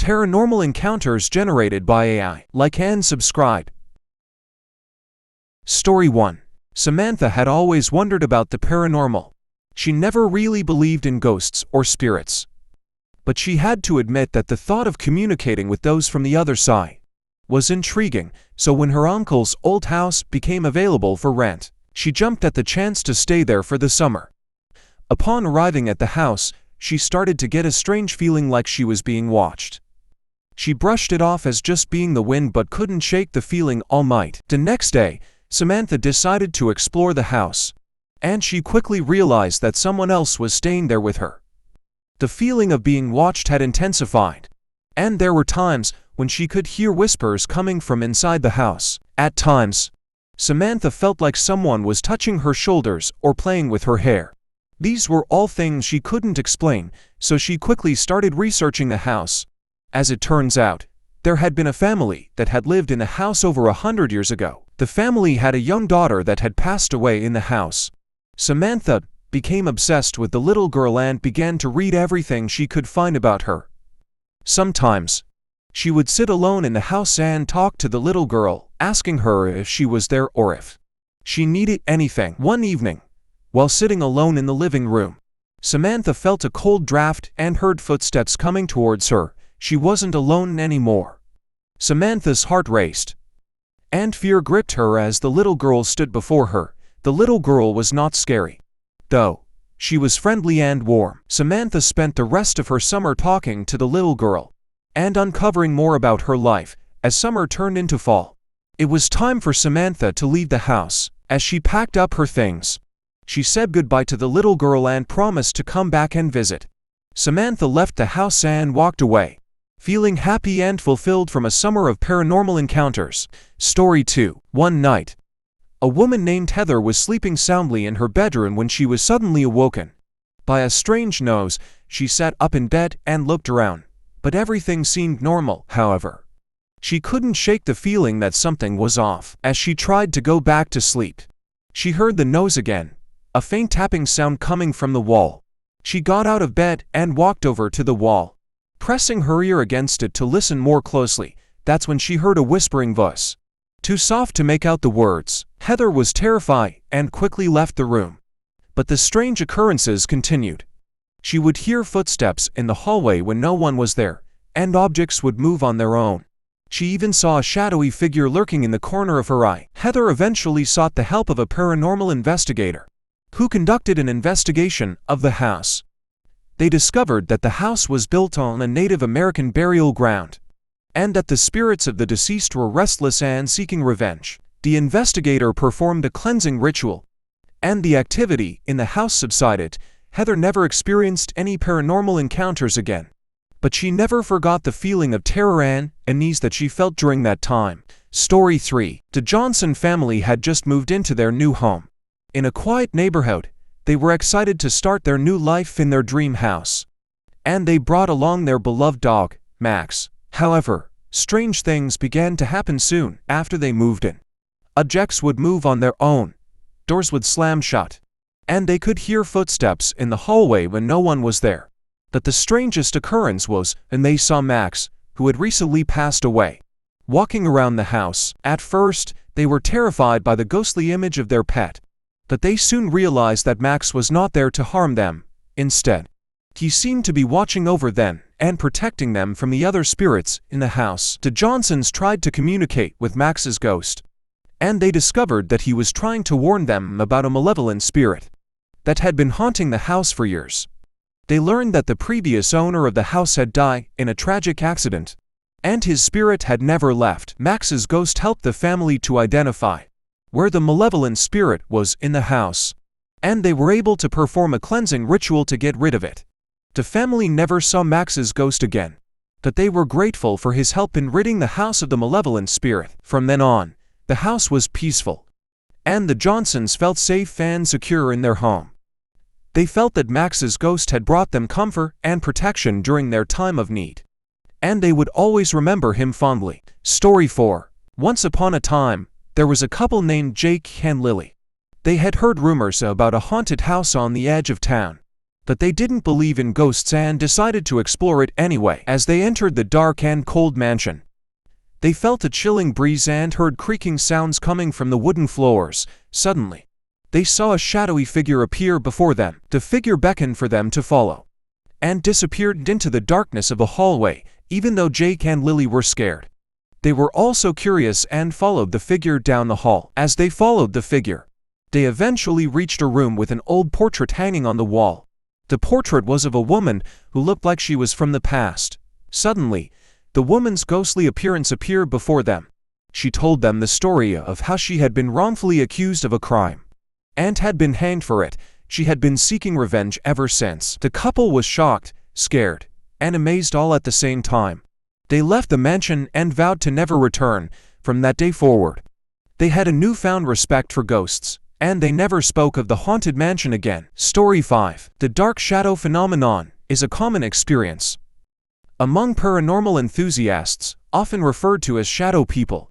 Paranormal Encounters generated by AI. Like and subscribe. Story 1. Samantha had always wondered about the paranormal. She never really believed in ghosts or spirits. But she had to admit that the thought of communicating with those from the other side was intriguing, so when her uncle's old house became available for rent, she jumped at the chance to stay there for the summer. Upon arriving at the house, she started to get a strange feeling like she was being watched. She brushed it off as just being the wind but couldn't shake the feeling all night. The next day, Samantha decided to explore the house, and she quickly realized that someone else was staying there with her. The feeling of being watched had intensified, and there were times when she could hear whispers coming from inside the house. At times, Samantha felt like someone was touching her shoulders or playing with her hair. These were all things she couldn't explain, so she quickly started researching the house. As it turns out, there had been a family that had lived in the house over 100 years ago. The family had a young daughter that had passed away in the house. Samantha became obsessed with the little girl and began to read everything she could find about her. Sometimes, she would sit alone in the house and talk to the little girl, asking her if she was there or if she needed anything. One evening, while sitting alone in the living room, Samantha felt a cold draft and heard footsteps coming towards her. She wasn't alone anymore. Samantha's heart raced, and fear gripped her as the little girl stood before her. The little girl was not scary, though. She was friendly and warm. Samantha spent the rest of her summer talking to the little girl and uncovering more about her life. As summer turned into fall, it was time for Samantha to leave the house. As she packed up her things, she said goodbye to the little girl and promised to come back and visit. Samantha left the house and walked away, feeling happy and fulfilled from a summer of paranormal encounters. Story 2. One night, a woman named Heather was sleeping soundly in her bedroom when she was suddenly awoken by a strange noise. She sat up in bed and looked around, but everything seemed normal. However, she couldn't shake the feeling that something was off. As she tried to go back to sleep, she heard the noise again, a faint tapping sound coming from the wall. She got out of bed and walked over to the wall, pressing her ear against it to listen more closely. That's when she heard a whispering voice, too soft to make out the words. Heather was terrified and quickly left the room. But the strange occurrences continued. She would hear footsteps in the hallway when no one was there, and objects would move on their own. She even saw a shadowy figure lurking in the corner of her eye. Heather eventually sought the help of a paranormal investigator, who conducted an investigation of the house. They discovered that the house was built on a Native American burial ground, and that the spirits of the deceased were restless and seeking revenge. The investigator performed a cleansing ritual, and the activity in the house subsided. Heather never experienced any paranormal encounters again, but she never forgot the feeling of terror and unease that she felt during that time. Story 3. The Johnson family had just moved into their new home in a quiet neighborhood. They were excited to start their new life in their dream house, and they brought along their beloved dog, Max. However, strange things began to happen soon after they moved in. Objects would move on their own, doors would slam shut, and they could hear footsteps in the hallway when no one was there. But the strangest occurrence was when they saw Max, who had recently passed away, walking around the house. At first, they were terrified by the ghostly image of their pet, but they soon realized that Max was not there to harm them. Instead, he seemed to be watching over them and protecting them from the other spirits in the house. The Johnsons tried to communicate with Max's ghost, and they discovered that he was trying to warn them about a malevolent spirit that had been haunting the house for years. They learned that the previous owner of the house had died in a tragic accident, and his spirit had never left. Max's ghost helped the family to identify where the malevolent spirit was in the house, and they were able to perform a cleansing ritual to get rid of it. The family never saw Max's ghost again, but they were grateful for his help in ridding the house of the malevolent spirit. From then on, the house was peaceful, and the Johnsons felt safe and secure in their home. They felt that Max's ghost had brought them comfort and protection during their time of need, and they would always remember him fondly. Story 4. Once upon a time, there was a couple named Jake and Lily. They had heard rumors about a haunted house on the edge of town. But they didn't believe in ghosts and decided to explore it anyway. As they entered the dark and cold mansion, they felt a chilling breeze and heard creaking sounds coming from the wooden floors. Suddenly, they saw a shadowy figure appear before them. The figure beckoned for them to follow and disappeared into the darkness of the hallway. Even though Jake and Lily were scared, they were also curious and followed the figure down the hall. As they followed the figure, they eventually reached a room with an old portrait hanging on the wall. The portrait was of a woman who looked like she was from the past. Suddenly, the woman's ghostly appearance appeared before them. She told them the story of how she had been wrongfully accused of a crime and had been hanged for it. She had been seeking revenge ever since. The couple was shocked, scared, and amazed all at the same time. They left the mansion and vowed to never return. From that day forward, they had a newfound respect for ghosts, and they never spoke of the haunted mansion again. Story 5. The dark shadow phenomenon is a common experience among paranormal enthusiasts, often referred to as shadow people.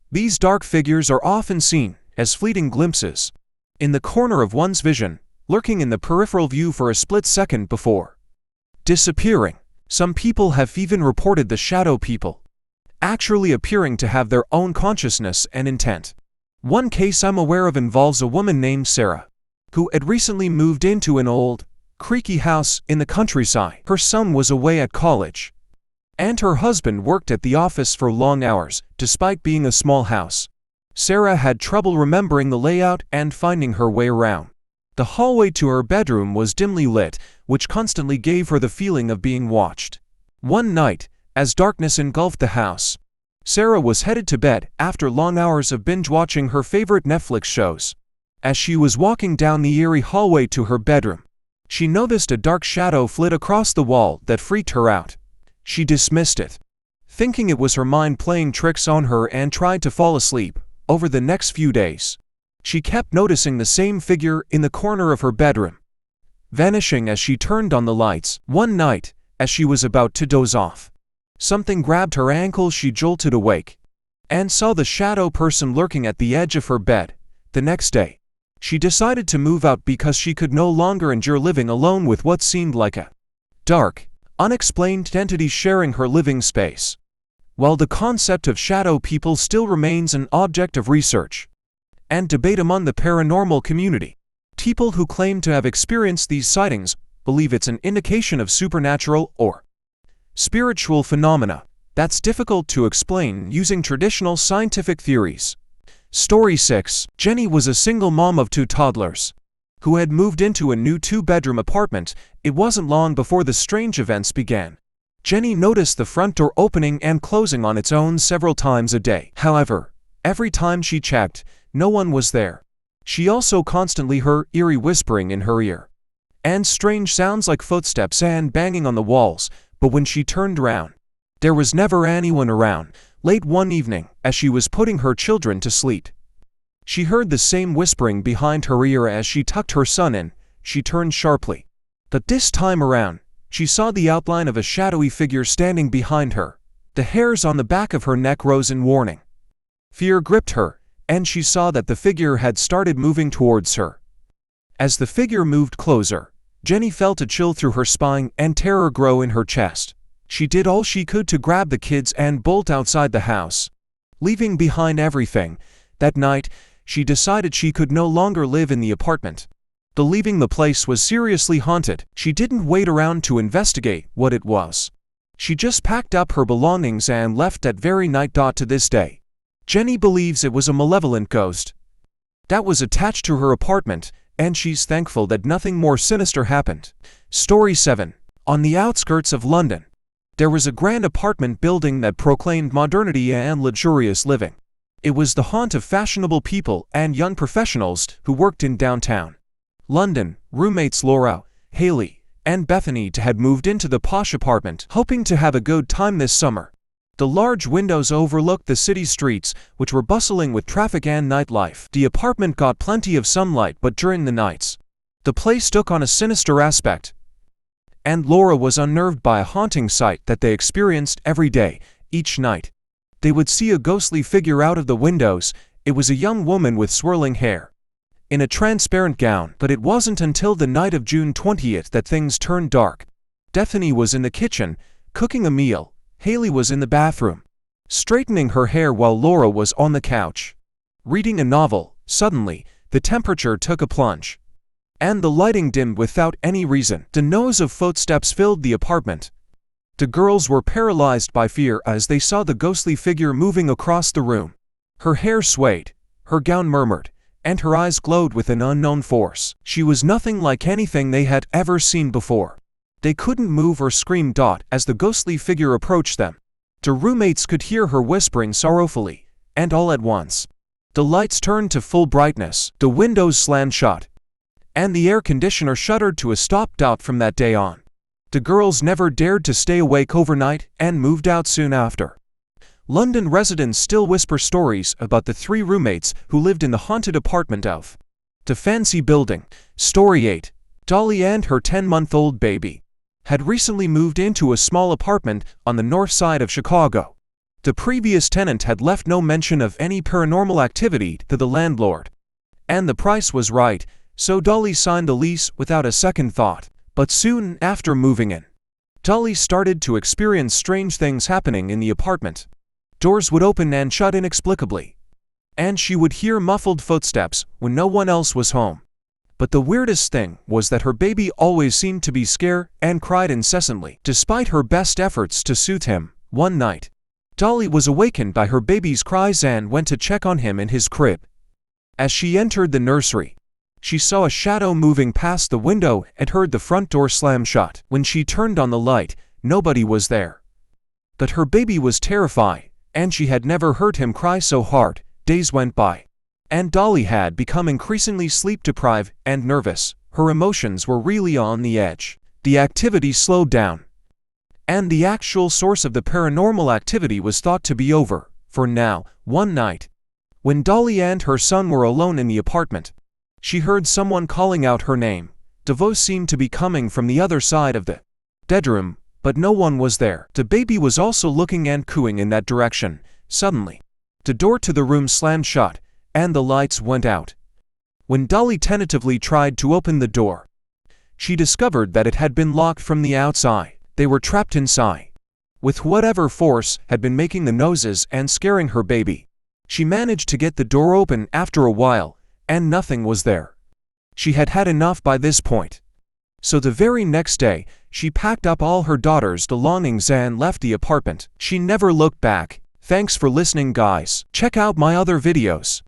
These dark figures are often seen as fleeting glimpses in the corner of one's vision, lurking in the peripheral view for a split second before disappearing. Some people have even reported the shadow people actually appearing to have their own consciousness and intent. One case I'm aware of involves a woman named Sarah, who had recently moved into an old, creaky house in the countryside. Her son was away at college, and her husband worked at the office for long hours. Despite being a small house, Sarah had trouble remembering the layout and finding her way around. The hallway to her bedroom was dimly lit, which constantly gave her the feeling of being watched. One night, as darkness engulfed the house, Sarah was headed to bed after long hours of binge-watching her favorite Netflix shows. As she was walking down the eerie hallway to her bedroom, she noticed a dark shadow flit across the wall that freaked her out. She dismissed it, thinking it was her mind playing tricks on her, and tried to fall asleep. Over the next few days, she kept noticing the same figure in the corner of her bedroom, vanishing as she turned on the lights. One night, as she was about to doze off, something grabbed her ankle. She jolted awake and saw the shadow person lurking at the edge of her bed. The next day, she decided to move out because she could no longer endure living alone with what seemed like a dark, unexplained entity sharing her living space. While the concept of shadow people still remains an object of research and debate among the paranormal community, people who claim to have experienced these sightings believe it's an indication of supernatural or spiritual phenomena that's difficult to explain using traditional scientific theories. Story 6. Jenny was a single mom of 2 toddlers who had moved into a new 2-bedroom apartment. It wasn't long before the strange events began. Jenny noticed the front door opening and closing on its own several times a day. However, every time she checked, no one was there. She also constantly heard eerie whispering in her ear and strange sounds like footsteps and banging on the walls, but when she turned around, there was never anyone around. Late one evening, as she was putting her children to sleep, she heard the same whispering behind her ear. As she tucked her son in, she turned sharply. But this time around, she saw the outline of a shadowy figure standing behind her. The hairs on the back of her neck rose in warning. Fear gripped her, and she saw that the figure had started moving towards her. As the figure moved closer, Jenny felt a chill through her spine and terror grow in her chest. She did all she could to grab the kids and bolt outside the house, leaving behind everything. That night, she decided she could no longer live in the apartment. Believing the place was seriously haunted, she didn't wait around to investigate what it was. She just packed up her belongings and left that very night. To this day, Jenny believes it was a malevolent ghost that was attached to her apartment, and she's thankful that nothing more sinister happened. Story 7. On the outskirts of London, there was a grand apartment building that proclaimed modernity and luxurious living. It was the haunt of fashionable people and young professionals who worked in downtown London. Roommates Laura, Haley, and Bethany had moved into the posh apartment, hoping to have a good time this summer. The large windows overlooked the city streets, which were bustling with traffic and nightlife. The apartment got plenty of sunlight, but during the nights, the place took on a sinister aspect, and Laura was unnerved by a haunting sight that they experienced every day. Each night, they would see a ghostly figure out of the windows. It was a young woman with swirling hair in a transparent gown. But it wasn't until the night of June 20th that things turned dark. Daphne was in the kitchen, cooking a meal. Haley was in the bathroom, straightening her hair, while Laura was on the couch, reading a novel. Suddenly, the temperature took a plunge, and the lighting dimmed without any reason. The noise of footsteps filled the apartment. The girls were paralyzed by fear as they saw the ghostly figure moving across the room. Her hair swayed, her gown murmured, and her eyes glowed with an unknown force. She was nothing like anything they had ever seen before. They couldn't move or scream. As the ghostly figure approached them, the roommates could hear her whispering sorrowfully, and all at once, the lights turned to full brightness, the windows slammed shut, and the air conditioner shuddered to a stop. From that day on, the girls never dared to stay awake overnight and moved out soon after. London residents still whisper stories about the 3 roommates who lived in the haunted apartment of the Fancy Building. Story 8. Dolly and her 10-month-old baby had recently moved into a small apartment on the north side of Chicago. The previous tenant had left no mention of any paranormal activity to the landlord, and the price was right, so Dolly signed the lease without a second thought. But soon after moving in, Dolly started to experience strange things happening in the apartment. Doors would open and shut inexplicably, and she would hear muffled footsteps when no one else was home. But the weirdest thing was that her baby always seemed to be scared and cried incessantly. Despite her best efforts to soothe him, one night, Dolly was awakened by her baby's cries and went to check on him in his crib. As she entered the nursery, she saw a shadow moving past the window and heard the front door slam shut. When she turned on the light, nobody was there. But her baby was terrified, and she had never heard him cry so hard. Days went by, and Dolly had become increasingly sleep-deprived and nervous. Her emotions were really on the edge. The activity slowed down, and the actual source of the paranormal activity was thought to be over for now. One night, when Dolly and her son were alone in the apartment, she heard someone calling out her name. The voice seemed to be coming from the other side of the bedroom, but no one was there. The baby was also looking and cooing in that direction. Suddenly, the door to the room slammed shut, and the lights went out. When Dolly tentatively tried to open the door, she discovered that it had been locked from the outside. They were trapped inside, with whatever force had been making the noises and scaring her baby. She managed to get the door open after a while, and nothing was there. She had had enough by this point. So the very next day, she packed up all her daughter's belongings and left the apartment. She never looked back. Thanks for listening, guys. Check out my other videos.